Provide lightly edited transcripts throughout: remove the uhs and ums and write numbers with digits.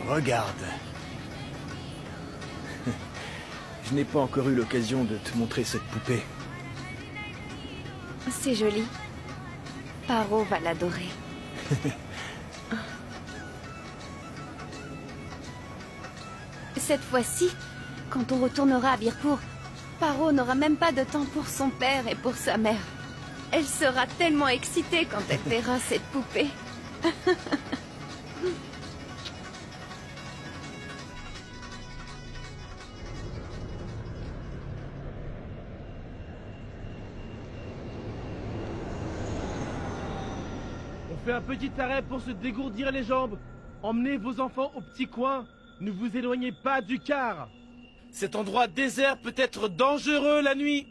Regarde. Je n'ai pas encore eu l'occasion de te montrer cette poupée. C'est joli. Paro va l'adorer. Cette fois-ci, quand on retournera à Birpur, Paro n'aura même pas de temps pour son père et pour sa mère. Elle sera tellement excitée quand elle verra cette poupée. On fait un petit arrêt pour se dégourdir les jambes. Emmenez vos enfants au petit coin. Ne vous éloignez pas du car. Cet endroit désert peut être dangereux la nuit.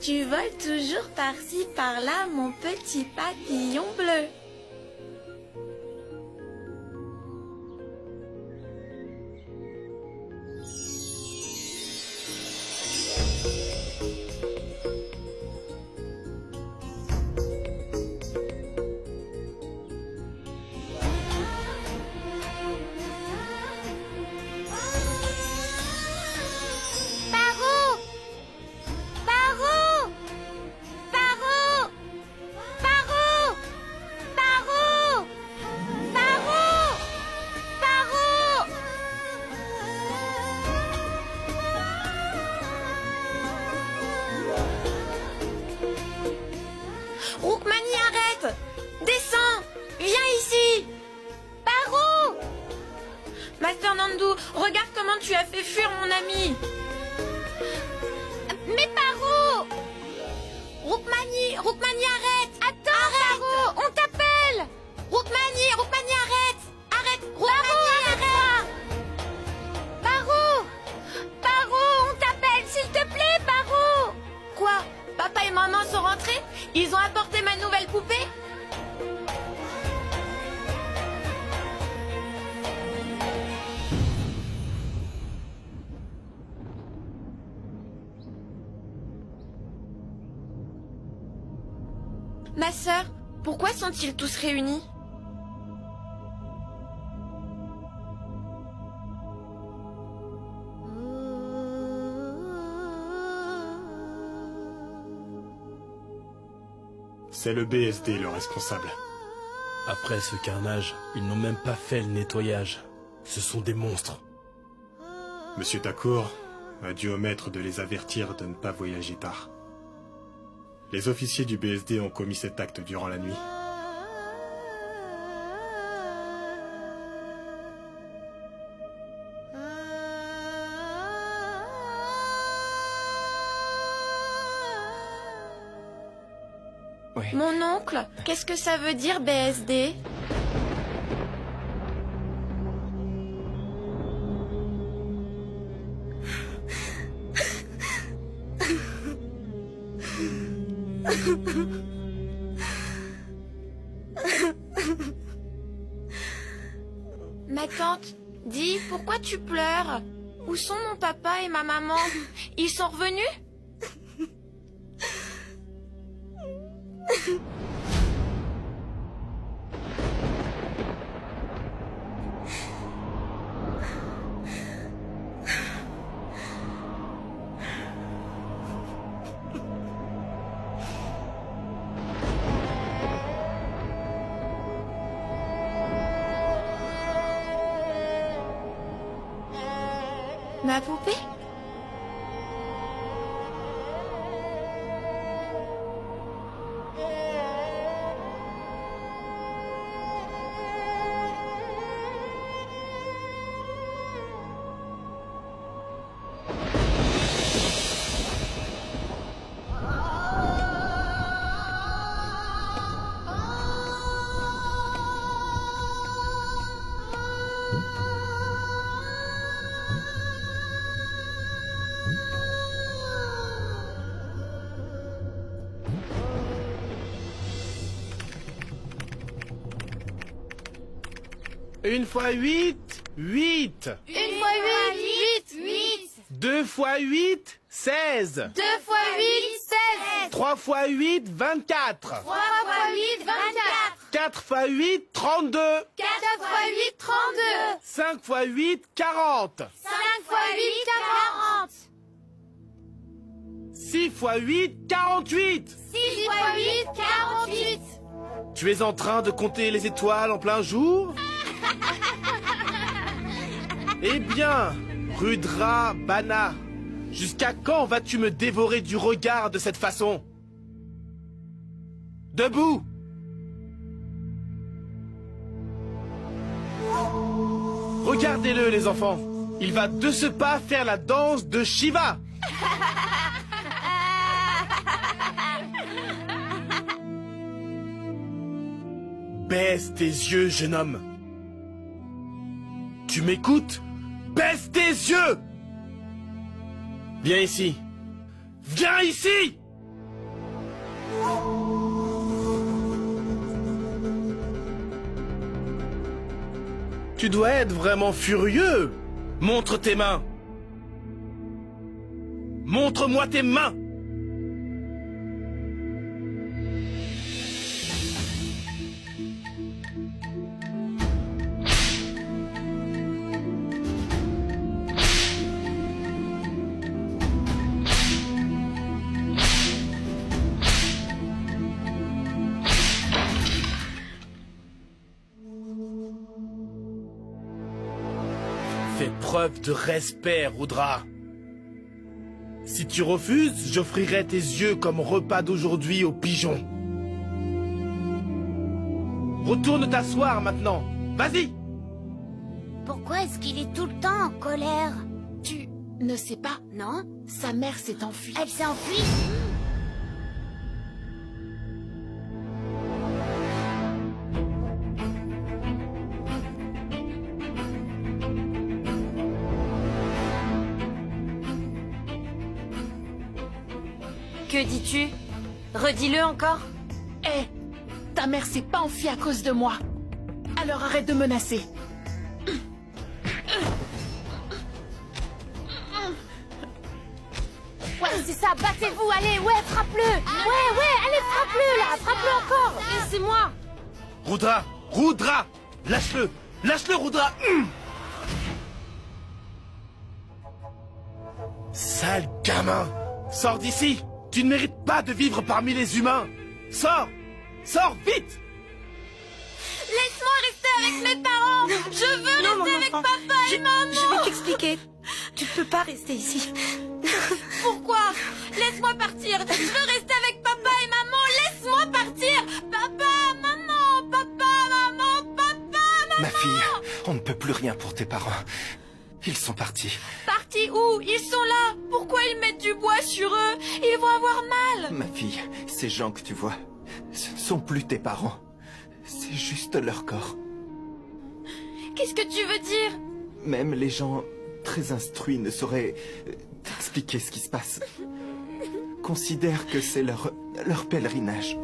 Tu voles toujours par-ci par-là, mon petit papillon bleu. Roukmani, arrête! Descends! Viens ici! Paro! Master Nandu, regarde comment tu as fait fuir mon ami! Mais Paro! Roukmani, arrête! Attends, arrête! Paro, on t'appelle! Roukmani, arrête! Arrête! Roukmani, arrête! Paro, on t'appelle, s'il te plaît, Paro! Quoi? Papa et maman sont rentrés? Ils ont apporté ma nouvelle poupée? Ma sœur, pourquoi sont-ils tous réunis? C'est le BSD le responsable. Après ce carnage, ils n'ont même pas fait le nettoyage. Ce sont des monstres. Monsieur Thakur, a dû omettre de les avertir de ne pas voyager tard. Les officiers du BSD ont commis cet acte durant la nuit. Oui. Mon oncle, qu'est-ce que ça veut dire BSD? Ma tante, dis, pourquoi tu pleures? Où sont mon papa et ma maman? Ils sont revenus? Ma poupée? Une fois 8, 8. Une fois 8, 8. 2 fois 8, 16. 2 fois 8, 16. 3 fois 8, 24. 3 fois 8, 24. 4 fois 8, 32. 4 fois 8, 32. 5 fois 8, 40. 5 fois 8, 40. 6 fois 8, 48. 6 fois 8, 48. Tu es en train de compter les étoiles en plein jour? Eh bien, Rudra Bana, jusqu'à quand vas-tu me dévorer du regard de cette façon? Debout! Regardez-le, les enfants. Il va de ce pas faire la danse de Shiva. Baisse tes yeux, jeune homme. Tu m'écoutes? Baisse tes yeux! Viens ici. Viens ici! Tu dois être vraiment furieux. Montre tes mains. Montre-moi tes mains. Fais preuve de respect, Rudra. Si tu refuses, j'offrirai tes yeux comme repas d'aujourd'hui aux pigeons. Retourne t'asseoir maintenant. Vas-y! Pourquoi est-ce qu'il est tout le temps en colère? Tu ne sais pas? Non? Sa mère s'est enfuie. Elle s'est enfuie? Que dis-tu? Redis-le encore. Hé, ta mère s'est pas enfuie à cause de moi. Alors arrête de menacer. Ouais, c'est ça, battez-vous, allez, ouais, frappe-le! Ouais, allez, frappe-le, là, frappe-le encore! Laissez-moi. Rudra! Rudra! Lâche-le! Lâche-le, Rudra! Sale gamin! Sors d'ici! Tu ne mérites pas de vivre parmi les humains! Sors! Sors, vite! Laisse-moi rester avec mes parents. Je veux rester avec papa et maman. Je vais t'expliquer. Tu peux pas rester ici. Pourquoi? Laisse-moi partir. Je veux rester avec papa et maman. Laisse-moi partir. Papa, maman, Ma fille, on ne peut plus rien pour tes parents. Ils sont partis. Partis où? Ils sont là. Pourquoi ils mettent du bois sur eux? Ils vont avoir mal. Ma fille, ces gens que tu vois, ce ne sont plus tes parents. C'est juste leur corps. Qu'est-ce que tu veux dire? Même les gens très instruits ne sauraient t'expliquer ce qui se passe. Considère que c'est leur pèlerinage.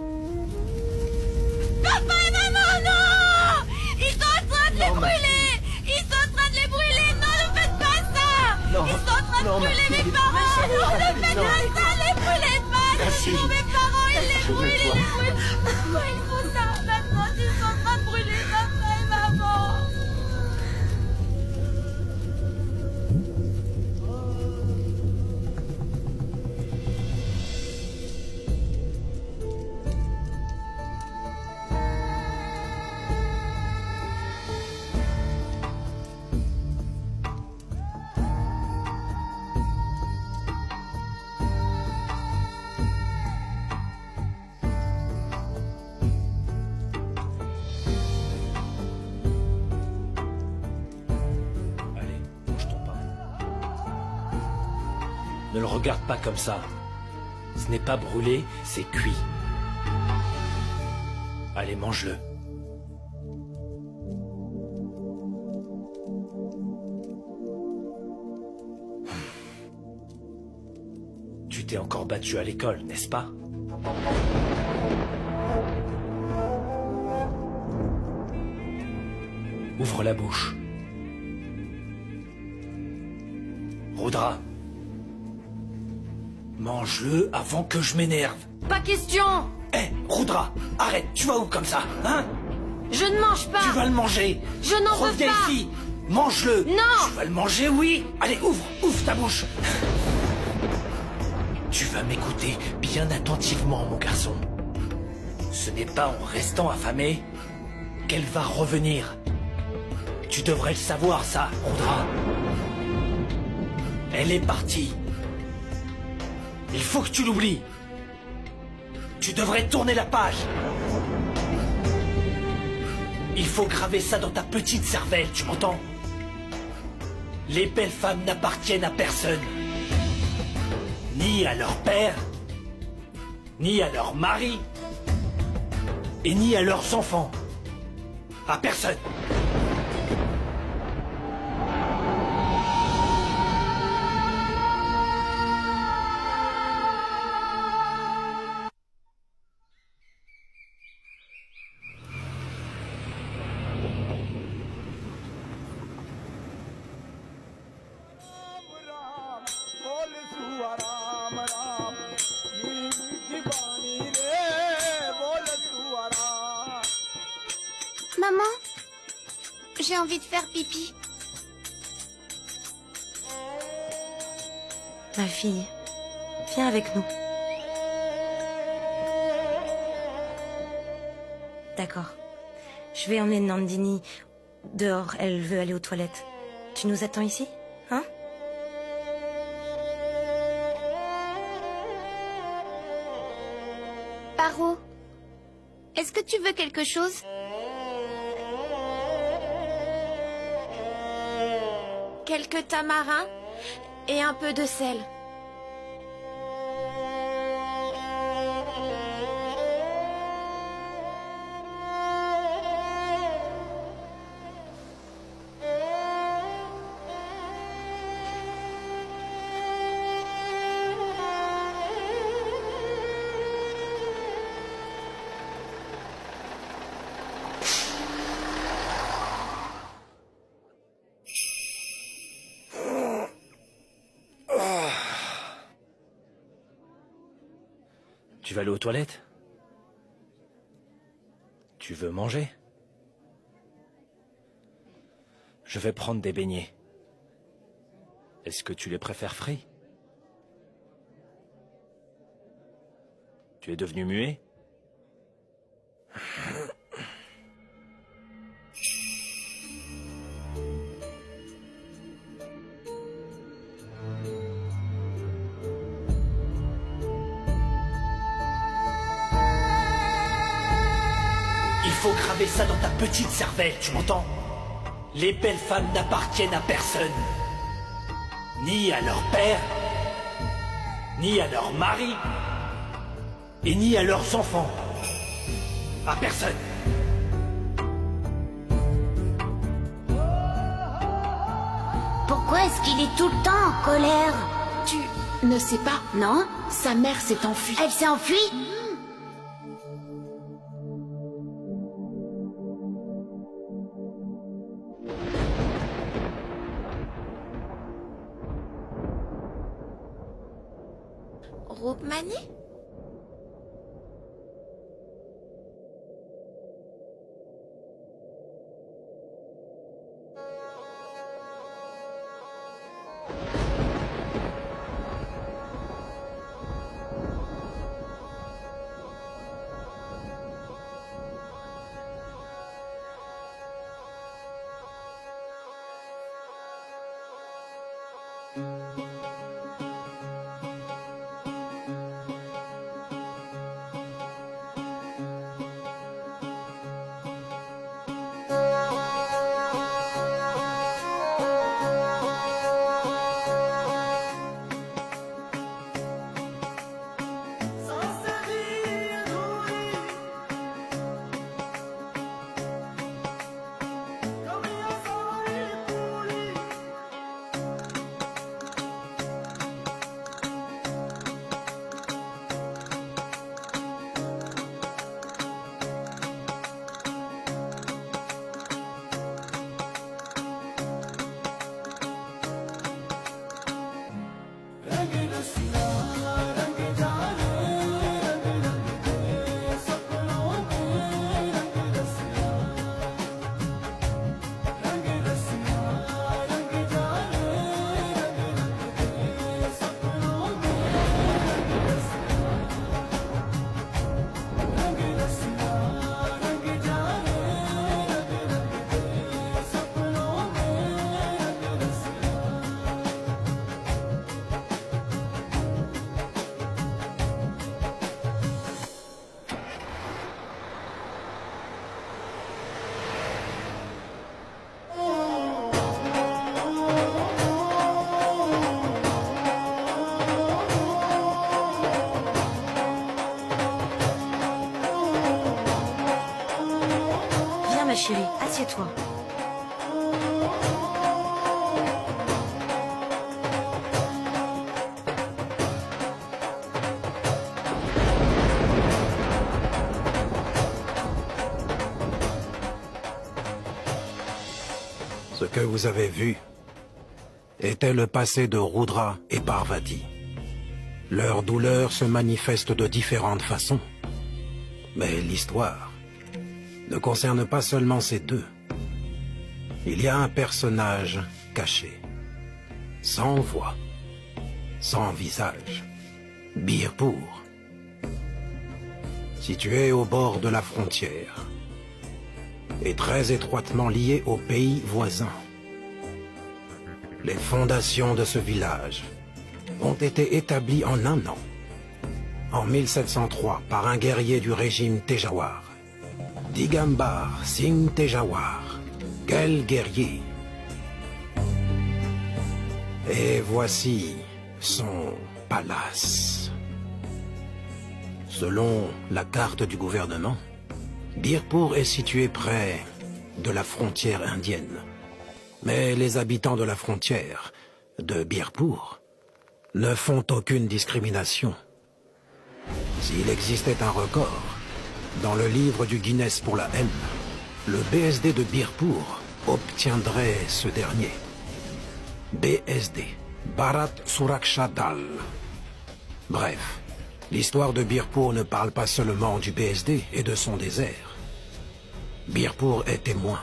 Papa et maman, non! Ils sont en train de les brûler! Ils sont en train de les brûler! Non, ne faites pas ça! Non, Ils sont en train de non, brûler ma mes fille. parents! Non, ne faites Non. pas ça! Les brûlez pas! Ma Ce fille. sont mes parents, ils les brûlent, ils les Calme-toi. brûlent! Pourquoi ils font ça? Maintenant, ils sont en train de brûler papa et maman! Allez, mange ton pain. Ne le regarde pas comme ça. Ce n'est pas brûlé, c'est cuit. Allez, mange-le. Tu t'es encore battu à l'école, n'est-ce pas? Ouvre la bouche. Rudra. Mange-le avant que je m'énerve. Pas question! Hé, Rudra, arrête, tu vas où comme ça, hein? Je ne mange pas! Tu vas le manger. Je n'en veux Reviens pas. ici. Mange-le. Non. Tu vas le manger, oui. Allez, ouvre ta bouche. Tu vas m'écouter bien attentivement, mon garçon. Ce n'est pas en restant affamé qu'elle va revenir. Tu devrais le savoir, ça, Rudra. Elle est partie. Il faut que tu l'oublies. Tu devrais tourner la page. Il faut graver ça dans ta petite cervelle, tu m'entends? Les belles femmes n'appartiennent à personne. Ni à leur père, ni à leur mari, et ni à leurs enfants. À personne. Maman, j'ai envie de faire pipi. Ma fille, viens avec nous. D'accord. Je vais emmener Nandini dehors. Elle veut aller aux toilettes. Tu nous attends ici, hein? Paro, est-ce que tu veux quelque chose? Quelques tamarins et un peu de sel. Tu vas aller aux toilettes? Tu veux manger? Je vais prendre des beignets. Est-ce que tu les préfères frits? Tu es devenu muet? faut graver ça dans ta petite cervelle, tu m'entends? Les belles femmes n'appartiennent à personne. Ni à leur père, ni à leur mari, et ni à leurs enfants. À personne. Pourquoi est-ce qu'il est tout le temps en colère? Tu ne sais pas? Non? Sa mère s'est enfuie. Elle s'est enfuie? Roukmani? Viens ma chérie, assieds-toi. Ce que vous avez vu était le passé de Rudra et Parvati. Leur douleur se manifeste de différentes façons. Mais l'histoire ne concerne pas seulement ces deux. Il y a un personnage caché, sans voix, sans visage, Birpur, situé au bord de la frontière et très étroitement lié au pays voisin. Les fondations de ce village ont été établies en un an, en 1703, par un guerrier du régime Tejawar, Digambar Singh Tejawar. Quel guerrier! Et voici son palace. Selon la carte du gouvernement, Birpur est situé près de la frontière indienne. Mais les habitants de la frontière de Birpur ne font aucune discrimination. S'il existait un record dans le livre du Guinness pour la haine, le BSD de Birpur obtiendrait ce dernier. BSD, Bharat Suraksha Dal. Bref, l'histoire de Birpur ne parle pas seulement du BSD et de son désert. Birpur est témoin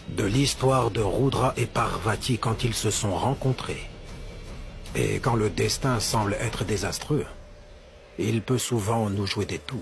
de l'histoire de Rudra et Parvati quand ils se sont rencontrés. Et quand le destin semble être désastreux, il peut souvent nous jouer des tours.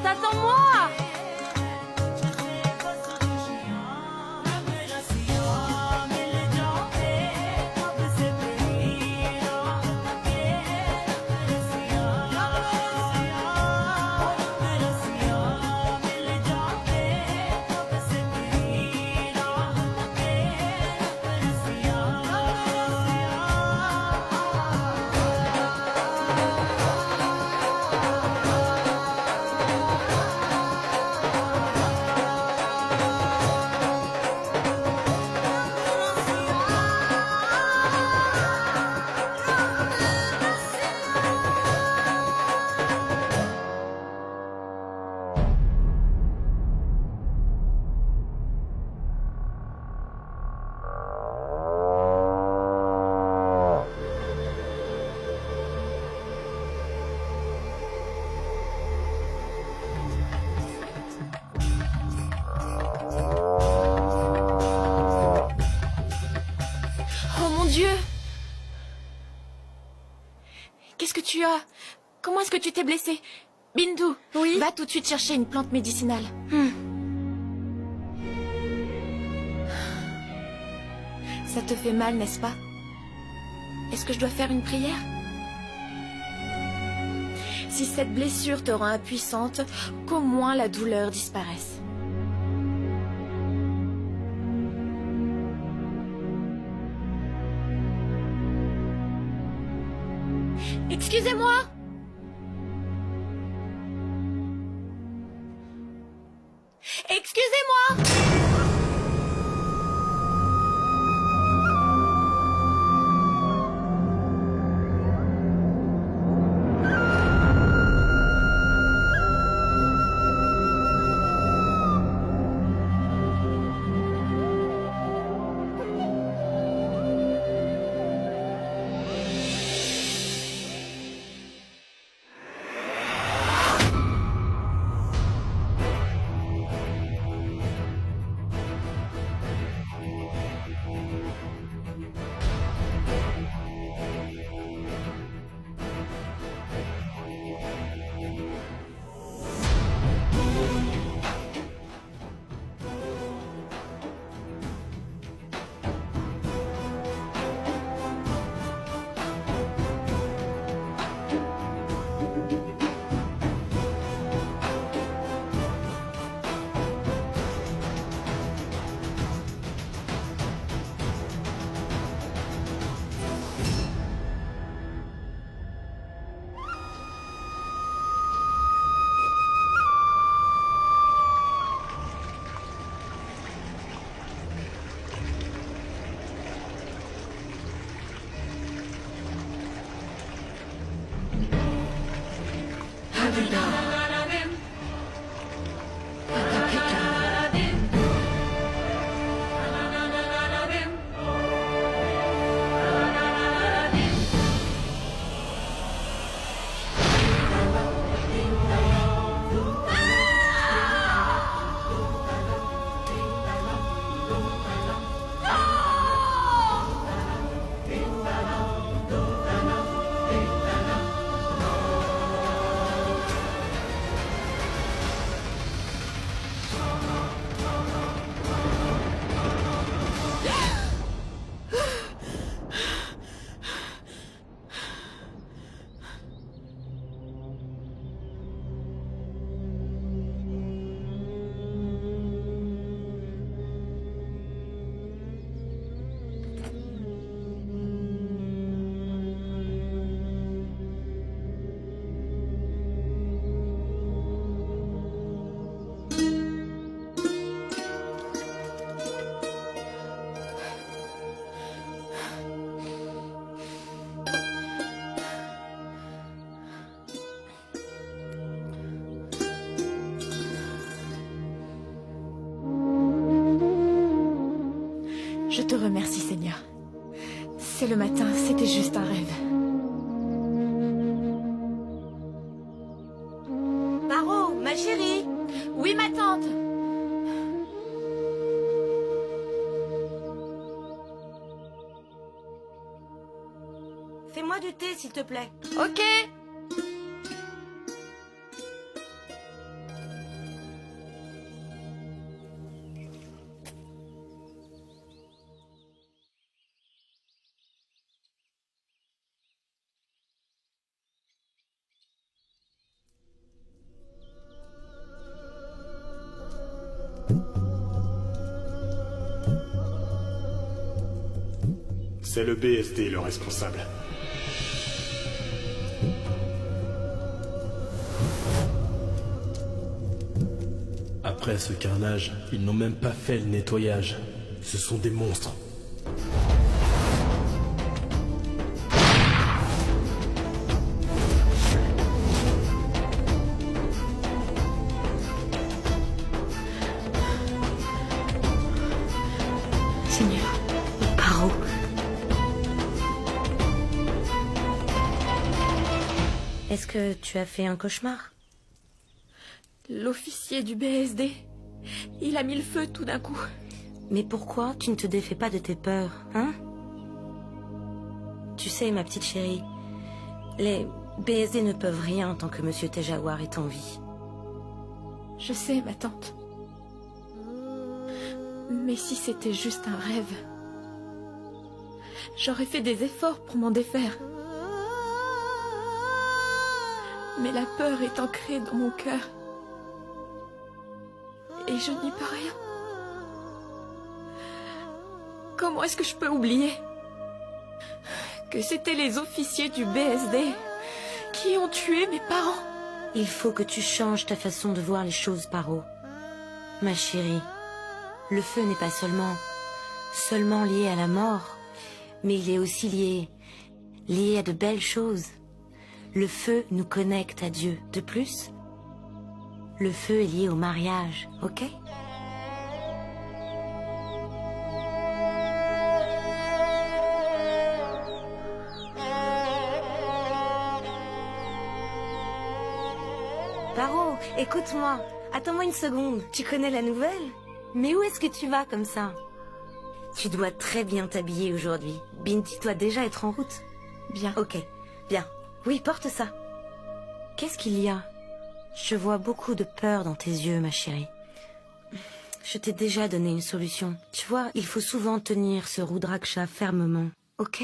Arrête, attends-moi! Dieu! Qu'est-ce que tu as? Comment est-ce que tu t'es blessé? Bindu, oui? Va tout de suite chercher une plante médicinale. Ça te fait mal, n'est-ce pas? Est-ce que je dois faire une prière? Si cette blessure te rend impuissante, qu'au moins la douleur disparaisse. Excusez-moi! Excusez-moi! Je te remercie, Seigneur. C'est le matin, c'était juste un rêve. Paro, ma chérie. Oui, ma tante. Fais-moi du thé, s'il te plaît. Ok. C'est le BSD le responsable. Après ce carnage, ils n'ont même pas fait le nettoyage. Ce sont des monstres. Seigneur, Paro. Est-ce que tu as fait un cauchemar? L'officier du BSD. Il a mis le feu tout d'un coup. Mais pourquoi tu ne te défais pas de tes peurs, hein? Tu sais, ma petite chérie, les BSD ne peuvent rien tant que Monsieur Tejawar est en vie. Je sais, ma tante. Mais si c'était juste un rêve, j'aurais fait des efforts pour m'en défaire. Mais la peur est ancrée dans mon cœur. Et je n'y peux rien. Comment est-ce que je peux oublier que c'était les officiers du BSD qui ont tué mes parents? Il faut que tu changes ta façon de voir les choses, Paro. Ma chérie, le feu n'est pas seulement lié à la mort, mais il est aussi lié à de belles choses. Le feu nous connecte à Dieu. De plus, le feu est lié au mariage, ok? Paro, écoute-moi. Attends-moi une seconde. Tu connais la nouvelle? Mais où est-ce que tu vas comme ça? Tu dois très bien t'habiller aujourd'hui. Binti doit déjà être en route. Bien. Ok, bien. Oui, porte ça. Qu'est-ce qu'il y a? Je vois beaucoup de peur dans tes yeux, ma chérie. Je t'ai déjà donné une solution. Tu vois, il faut souvent tenir ce Rudraksha fermement, ok?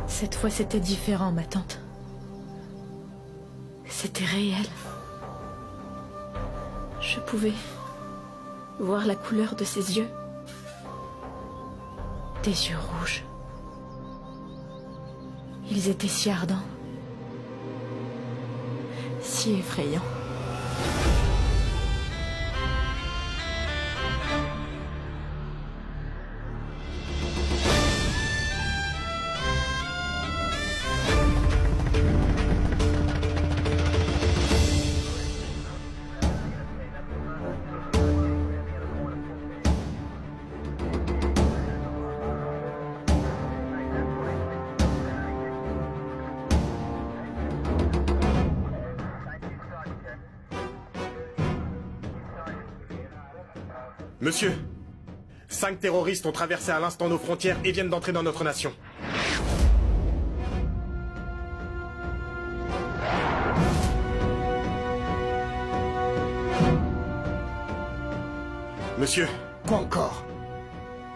Cette fois, c'était différent, ma tante. C'était réel. Je pouvais voir la couleur de ses yeux. Des yeux rouges. Ils étaient si ardents. Si effrayants. Monsieur, 5 terroristes ont traversé à l'instant nos frontières et viennent d'entrer dans notre nation. Monsieur. Quoi encore?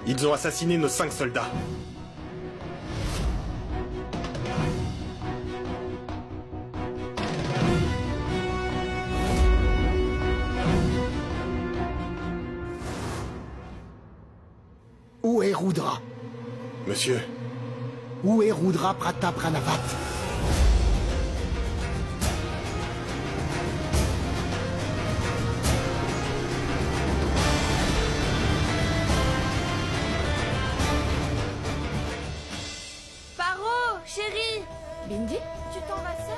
Ils ont assassiné nos 5 soldats. Où est Rudra? Monsieur. Où est Rudra Pratap Ranavat? Paro, chérie! Bindi? Tu t'en vas seule?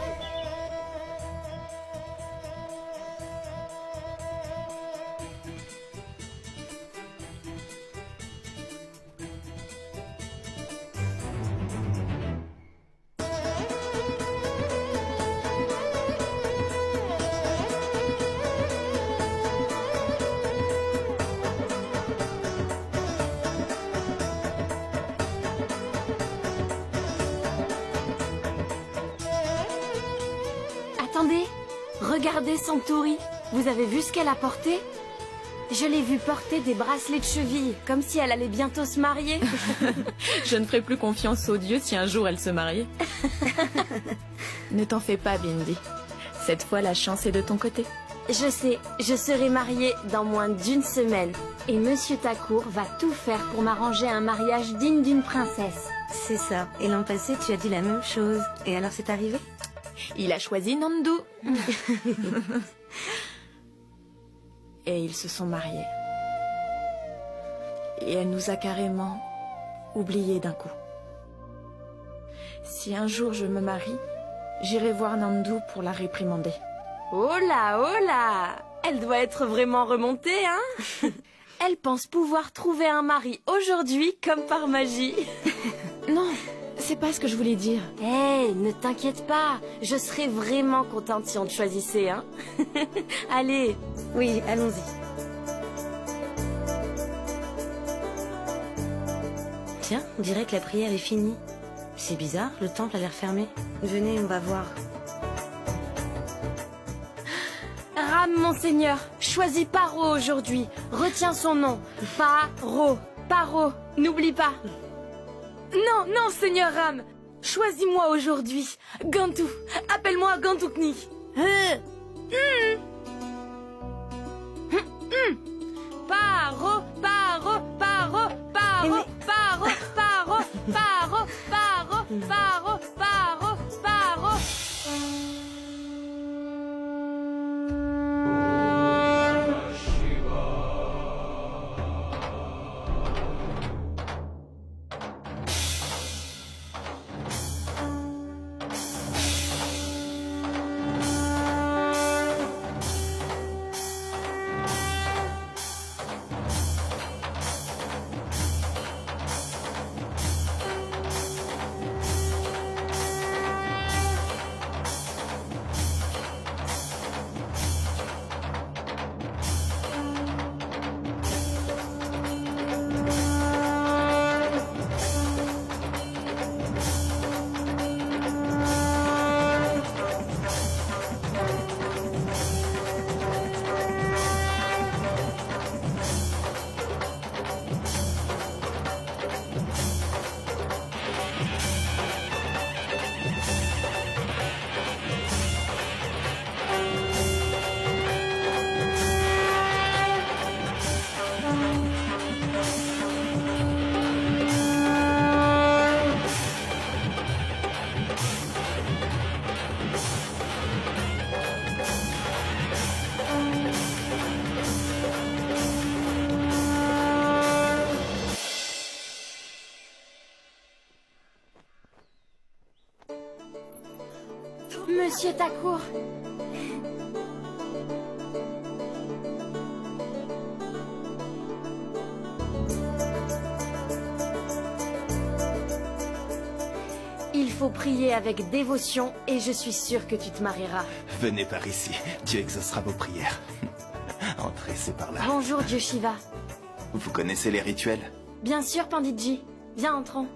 Attendez, regardez Santouri. Vous avez vu ce qu'elle a porté? Je l'ai vue porter des bracelets de cheville, comme si elle allait bientôt se marier. Je ne ferai plus confiance aux dieux si un jour elle se mariait. Ne t'en fais pas, Bindi. Cette fois, la chance est de ton côté. Je sais, je serai mariée dans moins d'1 semaine. Et Monsieur Takour va tout faire pour m'arranger un mariage digne d'une princesse. C'est ça. Et l'an passé, tu as dit la même chose. Et alors, c'est arrivé? Il a choisi Nandu. Et ils se sont mariés. Et elle nous a carrément oubliés d'un coup. Si un jour je me marie, j'irai voir Nandu pour la réprimander. Oh là, elle doit être vraiment remontée, hein? Elle pense pouvoir trouver un mari aujourd'hui comme par magie. Non, c'est pas ce que je voulais dire. Hé, ne t'inquiète pas, je serais vraiment contente si on te choisissait, hein? Allez. Oui, allons-y. Tiens, on dirait que la prière est finie. C'est bizarre, le temple a l'air fermé. Venez, on va voir. Ram, monseigneur, choisis Paro aujourd'hui. Retiens son nom. Paro. Paro, n'oublie pas. Non, non, seigneur Ram. Choisis-moi aujourd'hui. Gantu. Appelle-moi Gantukni. Paro, Paro, Paro, Paro, Paro, Paro, Paro, Paro, Paro, Paro, Paro. Monsieur Takour. Il faut prier avec dévotion et je suis sûre que tu te marieras. Venez par ici, Dieu exaucera vos prières. Entrez, c'est par là. Bonjour, Dieu Shiva. Vous connaissez les rituels? Bien sûr, Panditji. Viens, entrons.